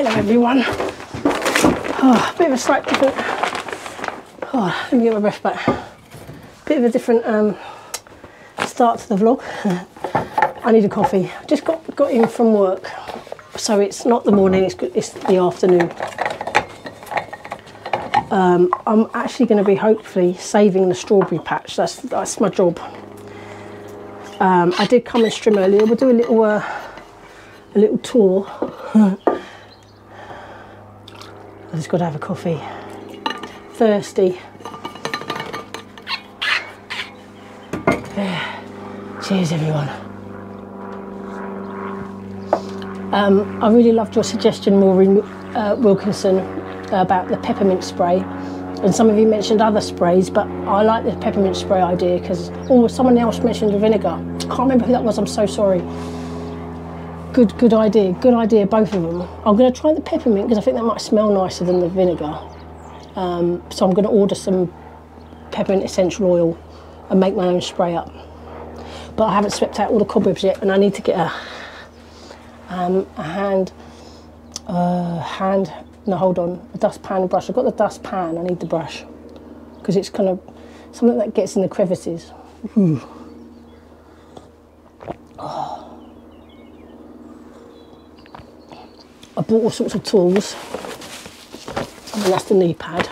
Hello everyone. Oh, bit of a slight different. Oh, let me get my breath back. Bit of a different start to the vlog. I need a coffee. Just got in from work, so it's not the morning. It's the afternoon. I'm actually going to be hopefully saving the strawberry patch. That's my job. I did come and trim earlier. We'll do a little tour. I just got to have a coffee. Thirsty. Yeah. Cheers, everyone. I really loved your suggestion, Maureen Wilkinson, about the peppermint spray. And some of you mentioned other sprays, but I like the peppermint spray idea because, oh, someone else mentioned the vinegar. I can't remember who that was, I'm so sorry. Good idea, both of them. I'm going to try the peppermint because I think that might smell nicer than the vinegar. So I'm going to order some peppermint essential oil and make my own spray up. But I haven't swept out all the cobwebs yet, and I need to get a dustpan and brush. I've got the dustpan, I need the brush because it's kind of something that gets in the crevices. Oh. I bought all sorts of tools. I mean, that's the knee pad.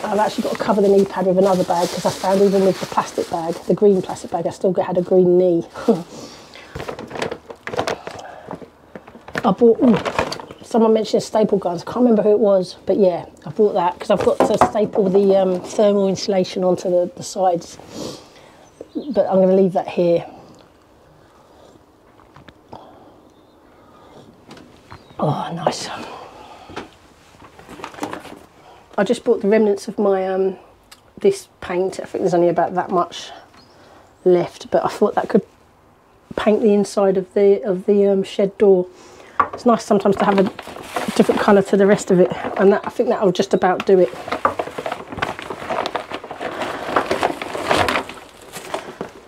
I've actually got to cover the knee pad with another bag because I found even with the plastic bag, the green plastic bag, I still had a green knee. I bought, someone mentioned staple guns. I can't remember who it was, but yeah, I bought that because I've got to staple the thermal insulation onto the sides. But I'm going to leave that here. Oh, nice. I just bought the remnants of my this paint. I think there's only about that much left, but I thought that could paint the inside of the shed door. It's nice sometimes to have a different colour to the rest of it, and I think that'll just about do it.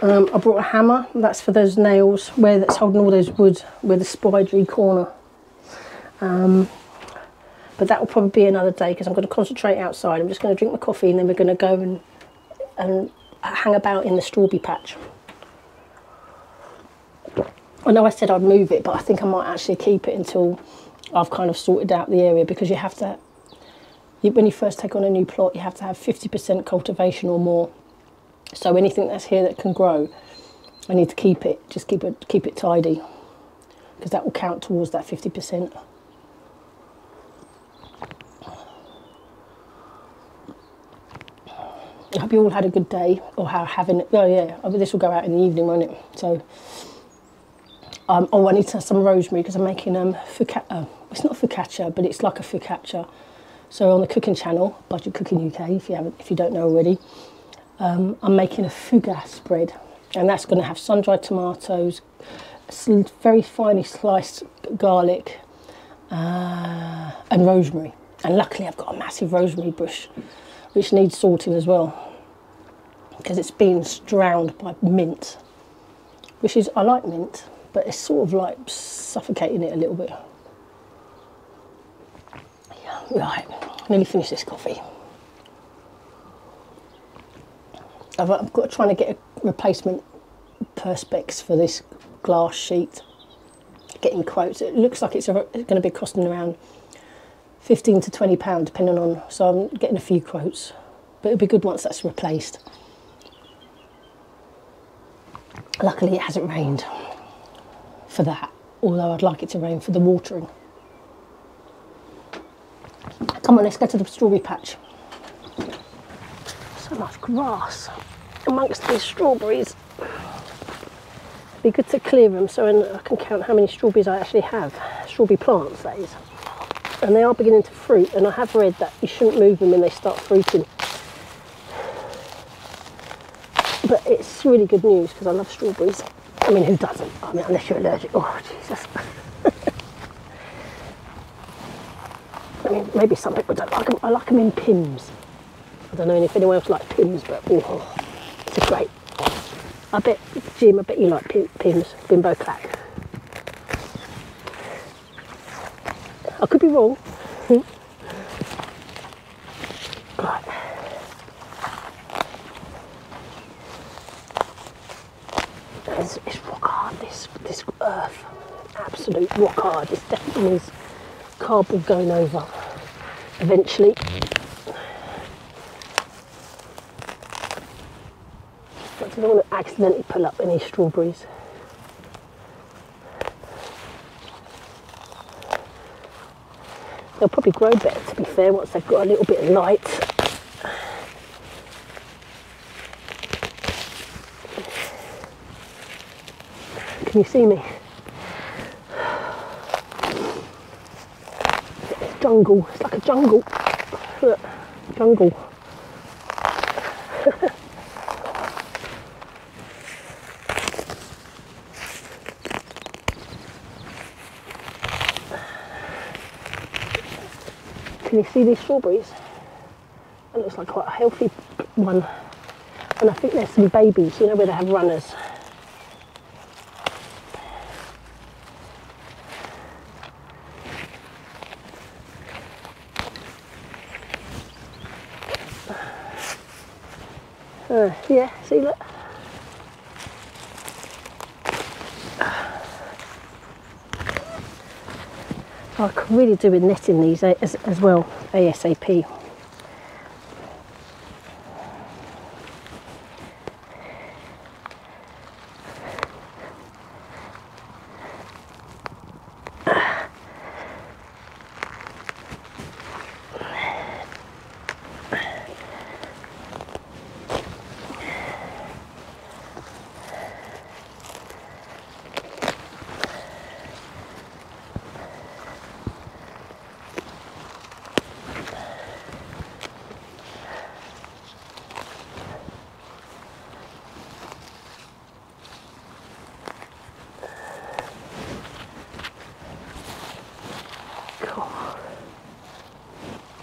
I brought a hammer. That's for those nails where that's holding all those wood with the spidery corner. But that will probably be another day because I'm going to concentrate outside. I'm just going to drink my coffee and then we're going to go and hang about in the strawberry patch. I know I said I'd move it, but I think I might actually keep it until I've kind of sorted out the area, because you have to, when you first take on a new plot, you have to have 50% cultivation or more. So anything that's here that can grow, I need to keep it, just keep it tidy, because that will count towards that 50%. I hope you all had a good day, or having it. Oh yeah, this will go out in the evening, won't it? So, oh, I need some rosemary because I'm making focaccia. It's not focaccia, but it's like a focaccia. So on the cooking channel, Budget Cooking UK, if you don't know already, I'm making a fougasse spread, and that's going to have sun-dried tomatoes, very finely sliced garlic, and rosemary. And luckily, I've got a massive rosemary bush, which needs sorting as well, because it's been drowned by mint, which is, I like mint, but it's sort of like suffocating it a little bit. Yeah, right, nearly finished this coffee. I've got trying to get a replacement perspex for this glass sheet. Getting quotes. It looks like it's going to be costing around £15 to £20 depending on, so I'm getting a few quotes, but it'll be good once that's replaced. Luckily it hasn't rained for that, although I'd like it to rain for the watering. Come on, let's go to the strawberry patch. So much grass amongst these strawberries. It'd be good to clear them so I can count how many strawberries I actually have. Strawberry plants, that is. And they are beginning to fruit, and I have read that you shouldn't move them when they start fruiting. But it's really good news because I love strawberries. I mean, who doesn't? I mean, unless you're allergic. Oh, Jesus. I mean, maybe some people don't like them. I like them in pims. I don't know if anyone else likes pims, but oh, it's great. I bet, Jim, I bet you like pims, bimbo clack. I could be wrong. Right. It's rock hard, this earth. Absolute rock hard. This definitely needs cardboard going over eventually. But I don't want to accidentally pull up any strawberries. They'll probably grow better, to be fair, once they've got a little bit of light. Can you see me? It's jungle. It's like a jungle. Look, jungle. Can you see these strawberries? It looks like quite a healthy one. And I think there's some babies, you know, where they have runners. Yeah, see, look. I could really do with netting these as well, ASAP.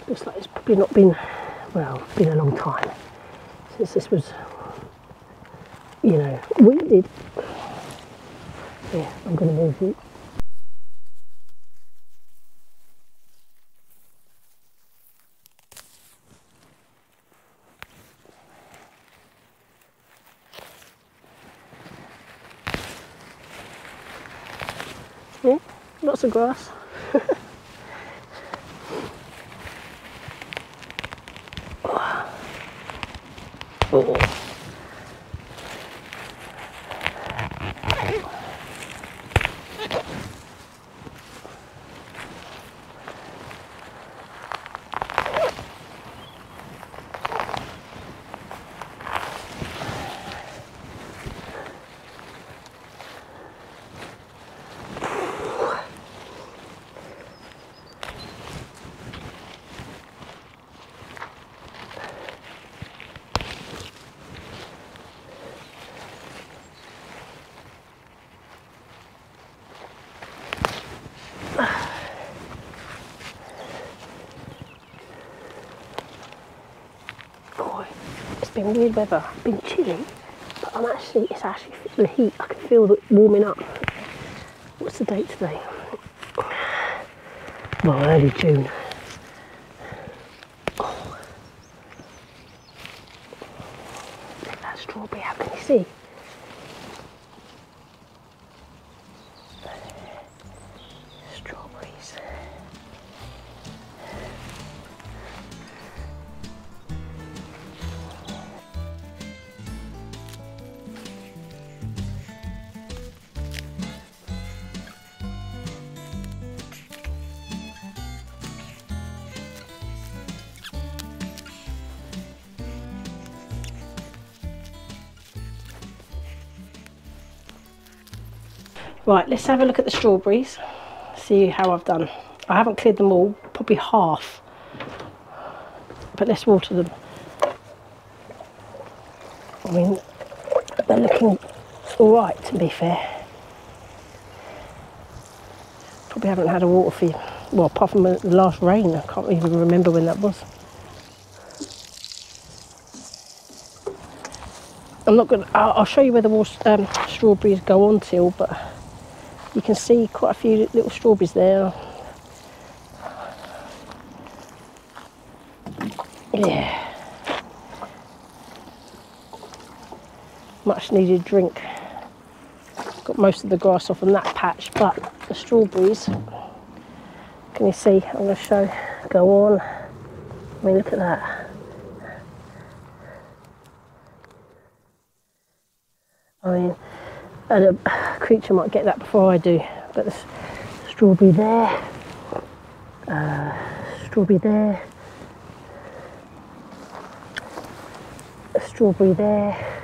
Looks like it's probably not been, well, it's been a long time since this was, you know, weeded. Yeah, I'm going to move you. Yeah, lots of grass. Oh. It's been weird weather, it's been chilly, but it's actually the heat, I can feel it warming up. What's the date today? Well, early June. Oh. Look at that strawberry, how can you see? Strawberries. Right, let's have a look at the strawberries, see how I've done. I haven't cleared them all, probably half, but let's water them. I mean, they're looking all right, to be fair. Probably haven't had a water for, well, apart from the last rain, I can't even remember when that was. I'm not going to, I'll show you where the strawberries go on till, but you can see quite a few little strawberries there. Yeah. Much needed drink. Got most of the grass off on that patch, but the strawberries, can you see? I'm going to show, go on. I mean, look at that. I mean, and a creature might get that before I do, but there's strawberry there, strawberry there, a strawberry there,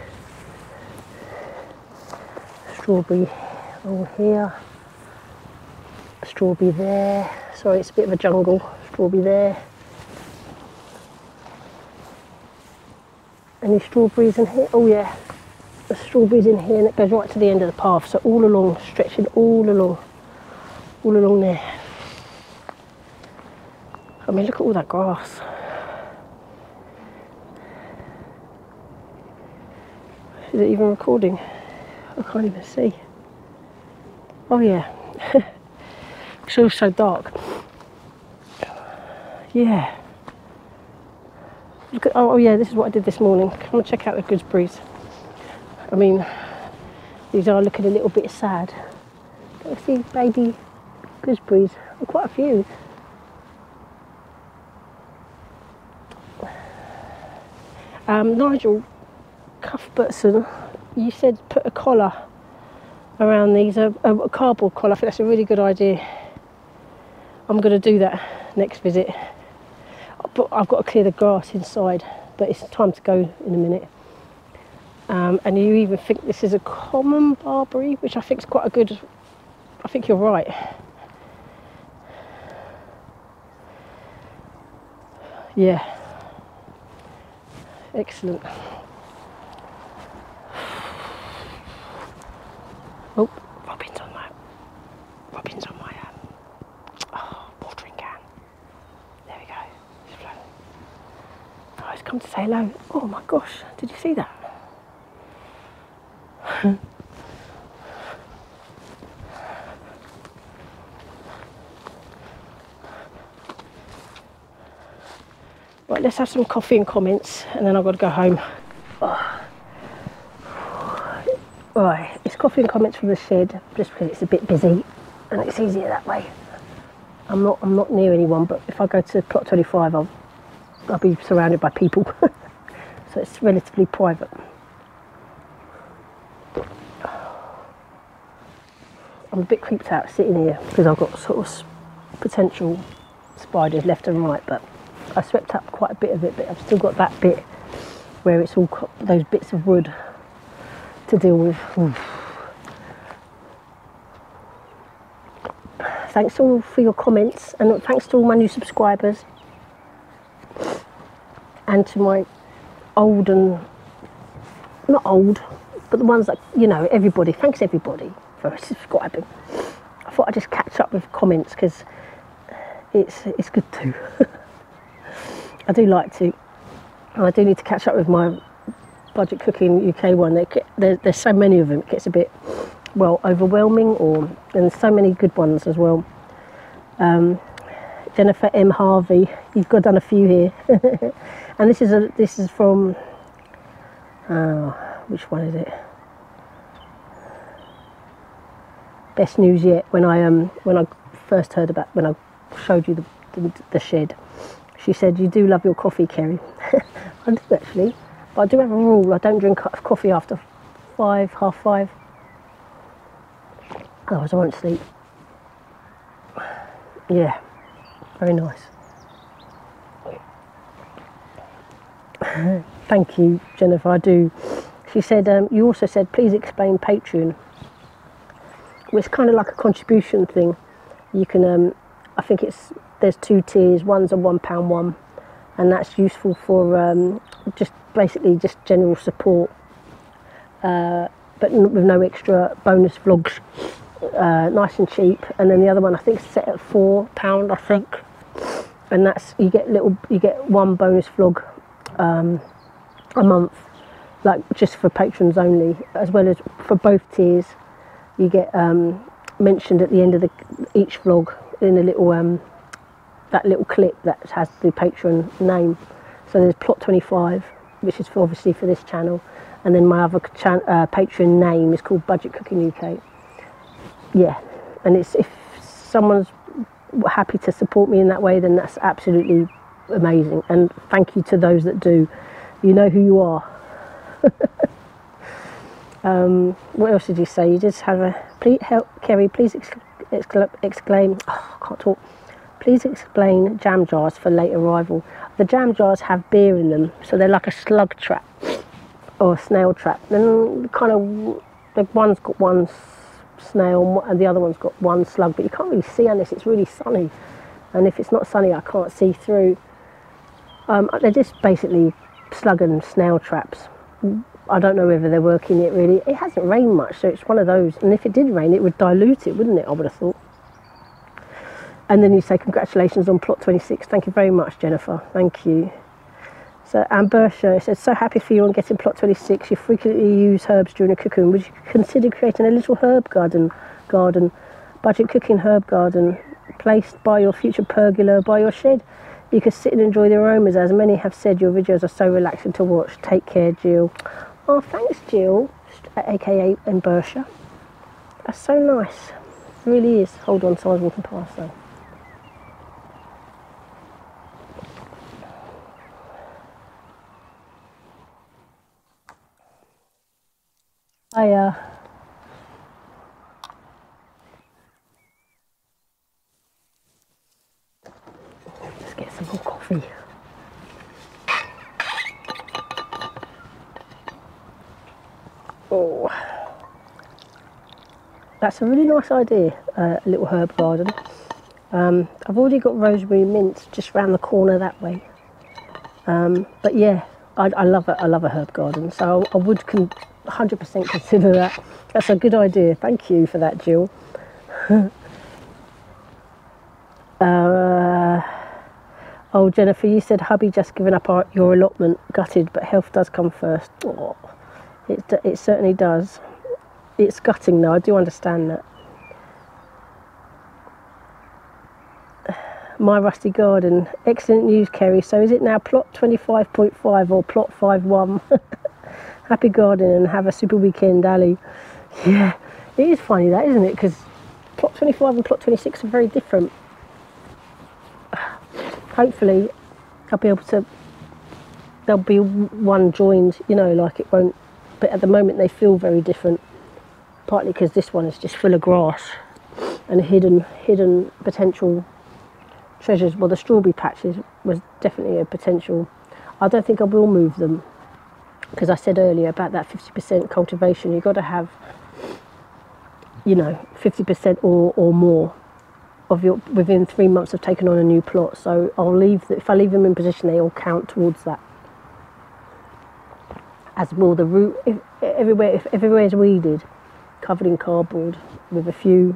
strawberry over here, strawberry there. Sorry, it's a bit of a jungle. Strawberry there. Any strawberries in here? Oh yeah, the strawberries in here, and it goes right to the end of the path. So all along, stretching all along there. I mean, look at all that grass. Is it even recording? I can't even see. Oh yeah. It's all so dark. Yeah. Look at, oh yeah, this is what I did this morning. Come and check out the gooseberries. I mean, these are looking a little bit sad. Can you see baby gooseberries? Quite a few. Nigel Cuthbertson, you said put a collar around these, a cardboard collar. I think that's a really good idea. I'm going to do that next visit. But I've got to clear the grass inside, but it's time to go in a minute. And you even think this is a common barberry, which I think is quite a good, I think you're right. Yeah. Excellent. Oh, Robin's on my watering can. There we go. He's flown. Oh, he's come to say hello. Oh my gosh, did you see that? Right, let's have some coffee and comments, and then I've got to go home. Oh. Right, it's coffee and comments from the shed, just because it's a bit busy and it's easier that way. I'm not near anyone, but if I go to plot 25, I'll be surrounded by people, so it's relatively private. I'm a bit creeped out sitting here because I've got sort of potential spiders left and right, but I swept up quite a bit of it, but I've still got that bit where it's all those bits of wood to deal with. Oof. Thanks all for your comments, and thanks to all my new subscribers, and to my old and not old, but the ones that, you know, everybody. Thanks everybody for subscribing. I thought I'd just catch up with comments because it's good too. I do like to, and I do need to catch up with my budget cooking UK one. There's so many of them, it gets a bit, well, overwhelming, and there's so many good ones as well. Jennifer M. Harvey, you've done a few here. And this is from, which one is it? Best news yet. When I first heard about, when I showed you the shed, she said, you do love your coffee, Kerry. I do actually, but I do have a rule. I don't drink coffee after 5, half 5. Otherwise I won't sleep. Yeah, very nice. Thank you, Jennifer, I do. She said, you also said, please explain Patreon. Well, it's kind of like a contribution thing. You can, I think there's 2 tiers. One's a £1 one, and that's useful for just basically just general support, but with no extra bonus vlogs, nice and cheap. And then the other one, I think, is set at £4, I think, and that's you get 1 bonus vlog a month, like just for patrons only, as well as for both tiers. You get mentioned at the end of each vlog in a little that little clip that has the patron name. So there's plot 25, which is obviously for this channel, and then my other Patreon name is called Budget Cooking UK. Yeah, and it's, if someone's happy to support me in that way, then that's absolutely amazing, and thank you to those that do. You know who you are. What else did you say? You just have a, please help Kerry, please exclaim, oh, I can't talk. Please explain jam jars for late arrival. The jam jars have beer in them, so they're like a slug trap or a snail trap. Then kind of, the one's got one snail and the other one's got one slug, but you can't really see unless it's really sunny. And if it's not sunny, I can't see through. They're just basically slug and snail traps. I don't know whether they're working it really. It hasn't rained much, so it's one of those. And if it did rain, it would dilute it, wouldn't it? I would have thought. And then you say, congratulations on plot 26. Thank you very much, Jennifer. Thank you. So Ambersha says, so happy for you on getting plot 26. You frequently use herbs during a cooking. Would you consider creating a little herb garden? Budget cooking herb garden placed by your future pergola, by your shed. You can sit and enjoy the aromas. As many have said, your videos are so relaxing to watch. Take care, Jill. Oh, thanks, Jill, aka Ambersha. That's so nice. It really is. Hold on, someone's walking past though. Let's get some more coffee. Oh, that's a really nice idea, a little herb garden. I've already got rosemary mint just round the corner that way. But yeah, I love it. I love a herb garden, so I would 100% consider that. That's a good idea. Thank you for that, Jill. Oh, Jennifer, you said hubby just given up your allotment. Gutted, but health does come first. Oh, it certainly does. It's gutting though, I do understand that. My rusty garden. Excellent news, Kerry. So is it now plot 25.5 or plot 51? Happy garden and have a super weekend, Ali. Yeah, it is funny that, isn't it? Because plot 25 and plot 26 are very different. Hopefully I'll be able to, there'll be one joined, you know, like it won't, but at the moment they feel very different, partly because this one is just full of grass and hidden potential treasures. Well, the strawberry patches was definitely a potential. I don't think I will move them, because I said earlier about that 50% cultivation. You've got to have, you know, 50% or more of your within 3 months of taking on a new plot. So I'll leave if I leave them in position, they all count towards that. As will the root. If everywhere is weeded, covered in cardboard with a few.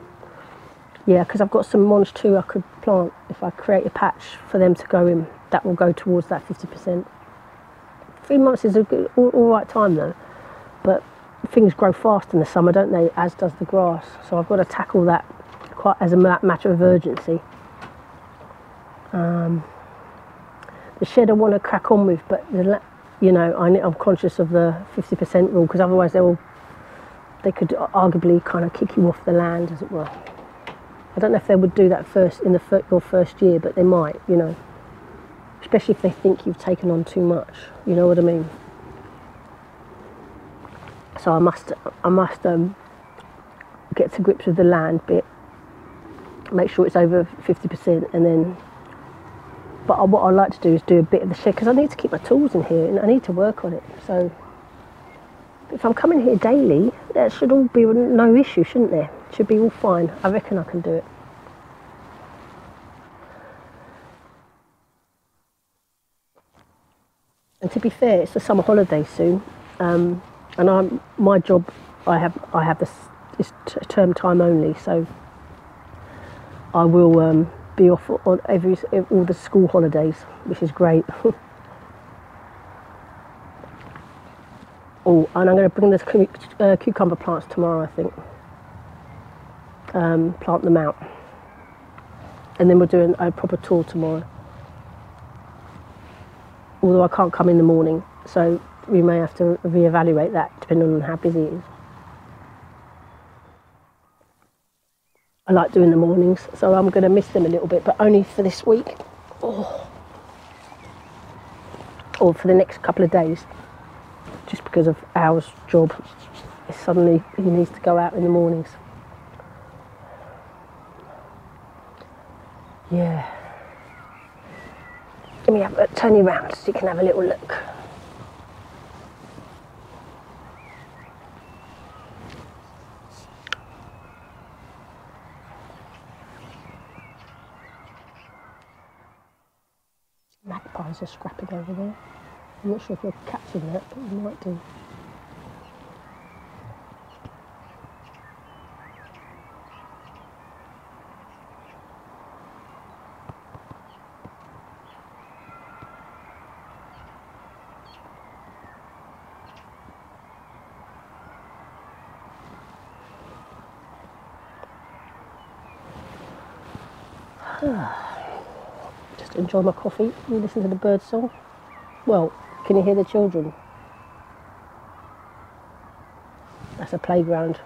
Yeah, because I've got some monge too I could plant. If I create a patch for them to go in, that will go towards that 50%. 3 months is a good, all right time though, but things grow fast in the summer, don't they? As does the grass. So I've got to tackle that quite as a matter of urgency. The shed I want to crack on with, but you know, I'm conscious of the 50% rule, because otherwise they could arguably kind of kick you off the land, as it were. I don't know if they would do that first in your first year, but they might, you know, especially if they think you've taken on too much. You know what I mean? So I must get to grips with the land bit, make sure it's over 50%, and then. But what I like to do is do a bit of the shed, because I need to keep my tools in here and I need to work on it. So if I'm coming here daily, that should all be no issue, shouldn't there? It should be all fine. I reckon I can do it. And to be fair, it's the summer holiday soon, and my job, I have this is term time only, so I will be off on all the school holidays, which is great. Oh, and I'm going to bring the cucumber plants tomorrow, I think. Plant them out, and then we'll do a proper tour tomorrow. although I can't come in the morning, so we may have to reevaluate that depending on how busy it is. I like doing the mornings, so I'm going to miss them a little bit, but only for this week. Oh. Or for the next couple of days, just because of Al's job. Suddenly he needs to go out in the mornings. Yeah. Let me turn you around so you can have a little look. Magpies are scrapping over there. I'm not sure if you're catching that, but you might do. Just enjoy my coffee and listen to the bird song. Well, can you hear the children? That's a playground.